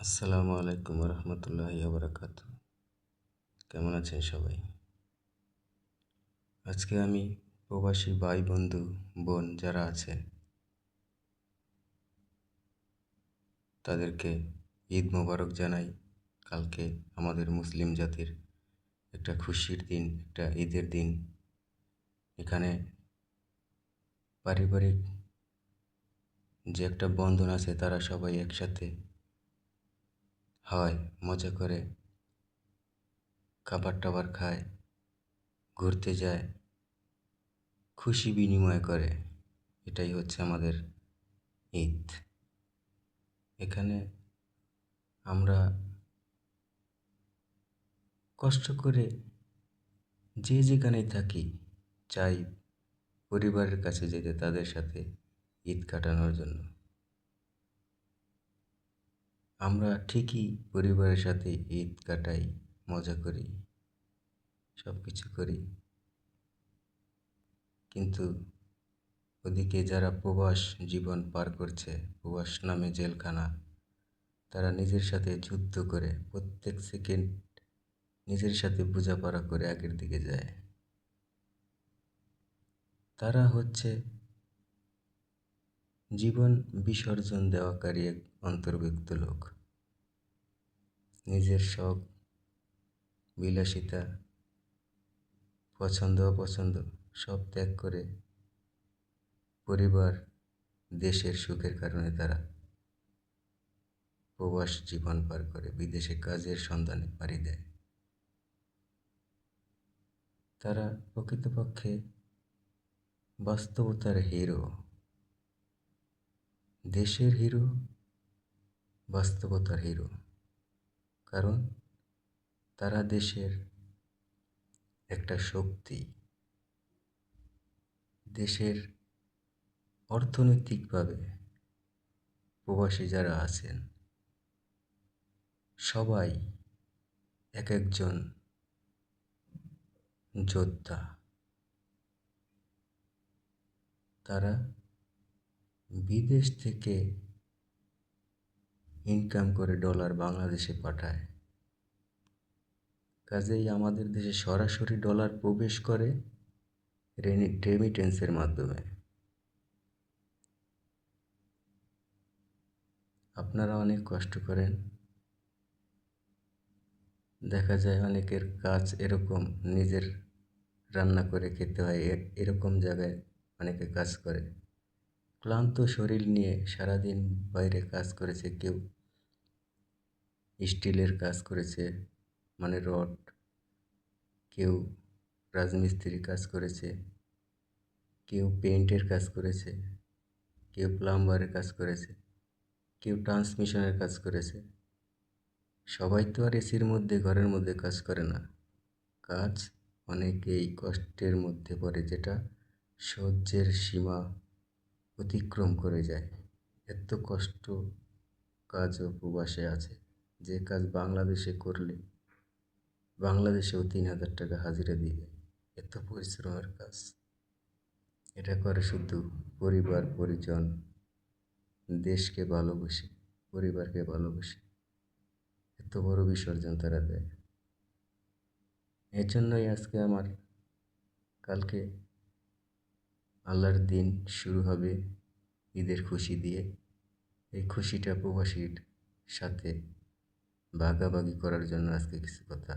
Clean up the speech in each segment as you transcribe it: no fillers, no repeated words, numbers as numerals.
আসসালামু আলাইকুম রহমতুল্লাহি ওবরাকাতু। কেমন আছেন সবাই? আজকে আমি প্রবাসী ভাই বন্ধু বোন যারা আছে তাদেরকে ঈদ মোবারক জানাই। কালকে আমাদের মুসলিম জাতির একটা খুশির দিন, একটা ঈদের দিন। এখানে পারিবারিক যে একটা বন্ধন আছে, তারা সবাই একসাথে হয়, মজা করে, খাবার টাবার খায়, ঘুরতে যায়, খুশি বিনিময় করে। এটাই হচ্ছে আমাদের ঈদ। এখানে আমরা কষ্ট করে যে যেখানেই থাকি চাই পরিবারের কাছে যেতে, তাদের সাথে ঈদ কাটানোর জন্য। আমরা ঠিকই পরিবারের সাথে ঈদ কাটাই, মজা করি, সব কিছু করি, কিন্তু ওদিকে যারা প্রবাস জীবন পার করছে, প্রবাস নামে জেলখানা, তারা নিজের সাথে যুদ্ধ করে প্রত্যেক সেকেন্ড নিজের সাথে বোঝাপড়া করে আগের দিকে যায়। তারা হচ্ছে জীবন বিসর্জন দেওয়াকারী এক অন্তর্ভুক্ত লোক। নিজের শখ, বিলাসিতা, পছন্দ অপছন্দ সব ত্যাগ করে পরিবার, দেশের সুখের কারণে তারা প্রবাস জীবন পার করে, বিদেশে কাজের সন্ধানে পাড়ি দেয়। তারা প্রকৃতপক্ষে বাস্তবতার হিরো, দেশের হিরো, বাস্তবতার হিরো। কারণ তারা দেশের একটা শক্তি, দেশের অর্থনৈতিকভাবে প্রবাসী যারা আছেন সবাই এক একজন যোদ্ধা। তারা বিদেশ থেকে ইনকাম করে ডলার বাংলাদেশে পাঠায়। কাজেই আমাদের দেশে সরাসরি ডলার প্রবেশ করে রেমিটেন্সের মাধ্যমে। আপনারা অনেক কষ্ট করেন, দেখা যায় অনেকের কাজ এরকম, নিজের রান্না করে খেতে হয়, এরকম জায়গায় অনেকে কাজ করে। ক্লান্ত শরীর নিয়ে সারাদিন বাইরে কাজ করেছে, কেউ স্টিলের কাজ করেছে, মানে রড, কেউ রাজমিস্ত্রি কাজ করেছে, কেউ পেইন্টের কাজ করেছে, কেউ প্লাম্বারের কাজ করেছে, কেউ ট্রান্সমিশনের কাজ করেছে। সবাই তো আর এসির মধ্যে ঘরের মধ্যে কাজ করে না। কাজ অনেকেই কষ্টের মধ্যে পড়ে, যেটা সহ্যের সীমা অতিক্রম করে যায়। এত কষ্ট কাজও প্রবাসে আছে, যে কাজ বাংলাদেশে করলে বাংলাদেশেও 3,000 টাকা হাজিরা দিবে। এত পরিশ্রমের কাজ। এটা করে শুধু পরিবার পরিজন, দেশকে ভালোবেসে, পরিবারকে ভালোবেসে। এত বড় বিসর্জন তারা দেয়। এর জন্যই আজকে আমার, কালকে আল্লাহর দিন শুরু হবে ঈদের খুশি দিয়ে। এই খুশিটা প্রবাসীর সাথে ভাগাভাগি করার জন্য আজকে কিছু কথা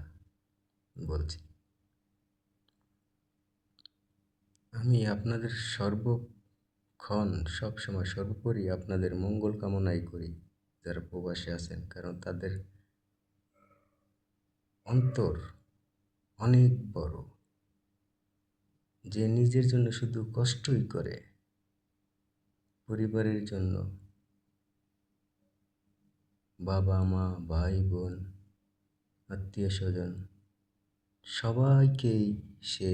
বলছি। আমি আপনাদের সর্বক্ষণ, সবসময়, সর্বোপরি আপনাদের মঙ্গল কামনাই করি, যারা প্রবাসে আছেন। কারণ তাদের অন্তর অনেক বড়, যে নিজের জন্য শুধু কষ্টই করে, পরিবারের জন্য, বাবা মা ভাই বোন আত্মীয় স্বজন সবাইকেই সে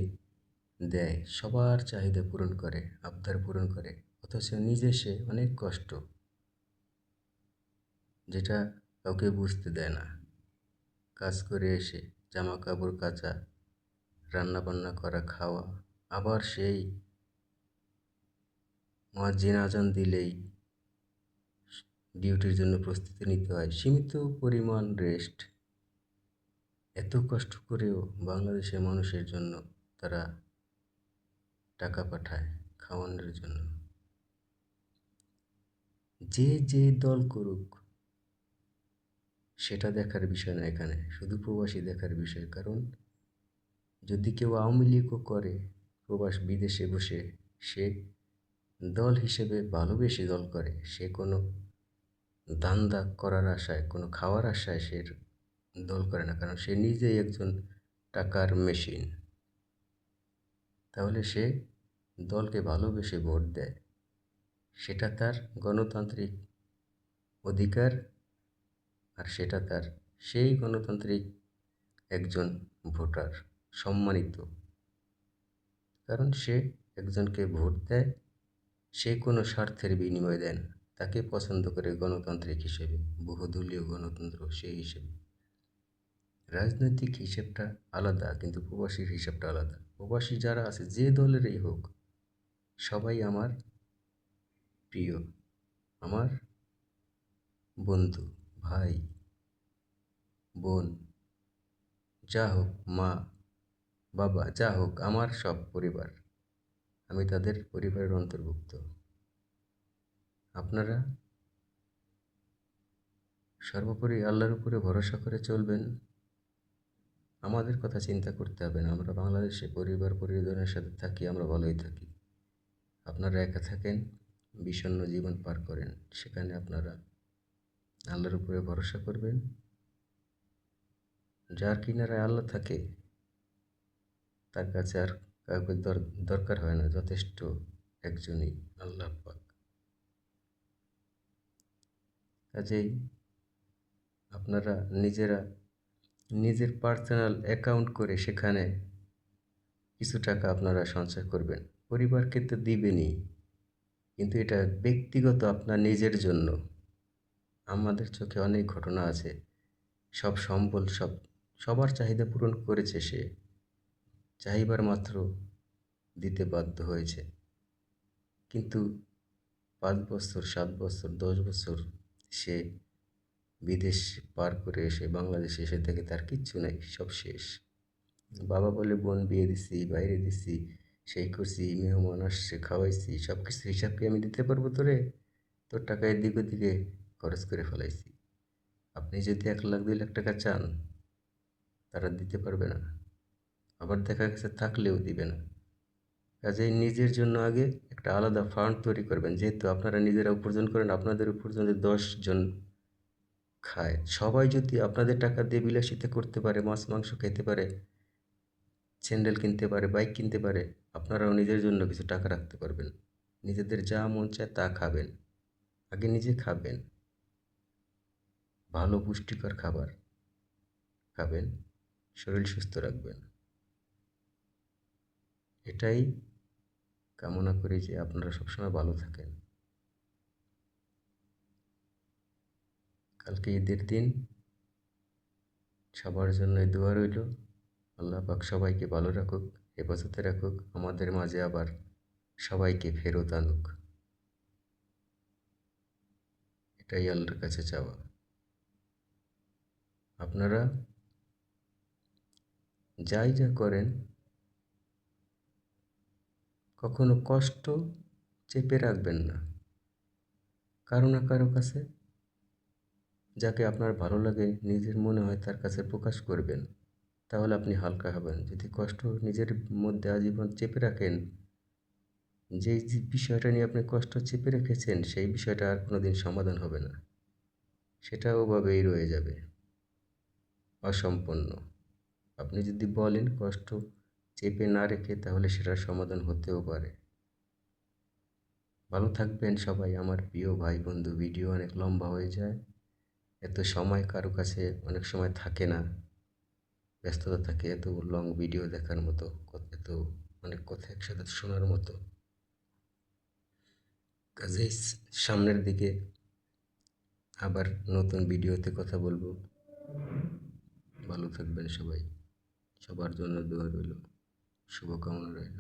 দেয়, সবার চাহিদা পূরণ করে, আবদার পূরণ করে। অথচ নিজে সে অনেক কষ্ট, যেটা কাউকে বুঝতে দেয় না। কাজ করে এসে জামা কাপড় কাচা, রান্না বান্না করা, খাওয়া, আবার সেই মুয়াজ্জিন আজান দিলেই ডিউটির জন্য প্রস্তুতি নিতে হয়, সীমিত পরিমাণ রেস্ট। এত কষ্ট করেও বাংলাদেশের মানুষের জন্য তারা টাকা পাঠায় খাওয়ানোর জন্য। যে দল করুক সেটা দেখার বিষয় না, এখানে শুধু প্রবাসী দেখার বিষয়। কারণ যদি কেউ আওয়ামী লীগও করে বিদেশে বসে, সে দল হিসেবে ভালোবেসে দল করে, সে কোনো দান্দা করার আশায়, কোনো খাওয়ার আশায় সে দল করে না, কারণ সে নিজেই একজন টাকার মেশিন। তাহলে সে দলকে ভালোবেসে ভোট দেয়, সেটা তার গণতান্ত্রিক অধিকার। আর সেটা তার সেই গণতান্ত্রিক একজন ভোটার সম্মানিত, কারণ সে একজনকে ভোট দেয়, সে কোনো স্বার্থের বিনিময় দেন, তাকে পছন্দ করে গণতান্ত্রিক হিসেবে, বহুদলীয় গণতন্ত্র সেই হিসেবে। রাজনৈতিক হিসেবটা আলাদা, কিন্তু প্রবাসীর হিসাবটা আলাদা। প্রবাসী যারা আছে যে দলেরই হোক, সবাই আমার প্রিয়, আমার বন্ধু, ভাই, বোন, যা হোক, মা, বাবা, যা হোক, আমার সব পরিবার, আমি তাদের পরিবারের অন্তর্ভুক্ত। আপনারা সর্বোপরি আল্লাহর উপরে ভরসা করে চলবেন। আমাদের কথা চিন্তা করতে হবে না, আমরা বাংলাদেশে পরিবার পরিজনের সাথে থাকি, আমরা ভালোই থাকি। আপনারা একা থাকেন, বিষণ্ণ জীবন পার করেন, সেখানে আপনারা আল্লাহর উপরে ভরসা করবেন। যার কিনারায় আল্লাহ থাকে তার কাছে আর কাউকে দরকার হয় না, যথেষ্ট একজনই, আল্লাহ পাক। কাজেই আপনারা নিজেরা নিজের পার্সোনাল অ্যাকাউন্ট করে সেখানে কিছু টাকা আপনারা সঞ্চয় করবেন। পরিবারকে তো দিবেনই, কিন্তু এটা ব্যক্তিগত আপনার নিজের জন্য। আমাদের চোখে অনেক ঘটনা আছে, সব সম্বল সবার চাহিদা পূরণ করেছে, সে চাহিবার মাত্র দিতে বাধ্য হয়েছে, কিন্তু 5 বছর, 7 বছর, 10 বছর সে বিদেশ পার করে এসে বাংলাদেশে এসে থেকে তার কিচ্ছু নাই, সব শেষ। বাবা বলে বোন বিয়ে দিছি, বাইরে দিছি, সেই করছি, মেহমান আসছে খাওয়াইছি, সব কিছু হিসাব কি আমি দিতে পারবো তোরে? তোর টাকা এদিক ওদিকে খরচ করে ফেলাইছি। আপনি যদি 1 লাখ 2 লাখ টাকা চান, তারা দিতে পারবে না, আবার দেখা গেছে থাকলেও দিবে না। কাজেই নিজের জন্য আগে একটা আলাদা ফান্ড তৈরি করবেন। যেহেতু আপনারা নিজেরা উপার্জন করেন, আপনাদের উপার্জন যদি 10 জন খায়, সবাই যদি আপনাদের টাকা দিয়ে বিলাসিতা করতে পারে, মাছ মাংস খেতে পারে, স্যান্ডেল কিনতে পারে, বাইক কিনতে পারে, আপনারাও নিজের জন্য কিছু টাকা রাখতে পারবেন। নিজেদের যা মন চায় তা খাবেন, আগে নিজে খাবেন, ভালো পুষ্টিকর খাবার খাবেন, শরীর সুস্থ রাখবেন। এটাই কামনা করি যে আপনারা সবসময় ভালো থাকেন। কালকে ঈদের দিন, সবার জন্যই দোয়া রইল। আল্লাহ পাক সবাইকে ভালো রাখুক, হেফাজতে রাখুক, আমাদের মাঝে আবার সবাইকে ফেরত আনুক, এটাই আল্লাহর কাছে চাওয়া। আপনারা যাই যা করেন, কখনো কষ্ট চেপে রাখবেন না। কারো না কারো কাছে, যাকে আপনার ভালো লাগে, নিজের মনে হয় তার কাছে প্রকাশ করবেন, তাহলে আপনি হালকা হবেন। যদি কষ্ট নিজের মধ্যে আজীবন চেপে রাখেন, যেই যে বিষয়টা নিয়ে আপনি কষ্ট চেপে রেখেছেন, সেই বিষয়টা আর কোনো দিন সমাধান হবে না, সেটা ওভাবেই রয়ে যাবে অসম্পূর্ণ। আপনি যদি বলেন কষ্ট চেপে না রেখে, তাহলে সেটার সমাধান হতেও পারে। ভালো থাকবেন সবাই আমার প্রিয় ভাই বন্ধু। ভিডিও অনেক লম্বা হয়ে যায়, এত সময় কারো কাছে অনেক সময় থাকে না, ব্যস্ততা থাকে এত লং ভিডিও দেখার মতো, এত অনেক কথা একসাথে শোনার মতো। কাজেই সামনের দিকে আবার নতুন ভিডিওতে কথা বলবো। ভালো থাকবেন সবাই, সবার জন্য দোয়া রইল, শুভকামনা রইল।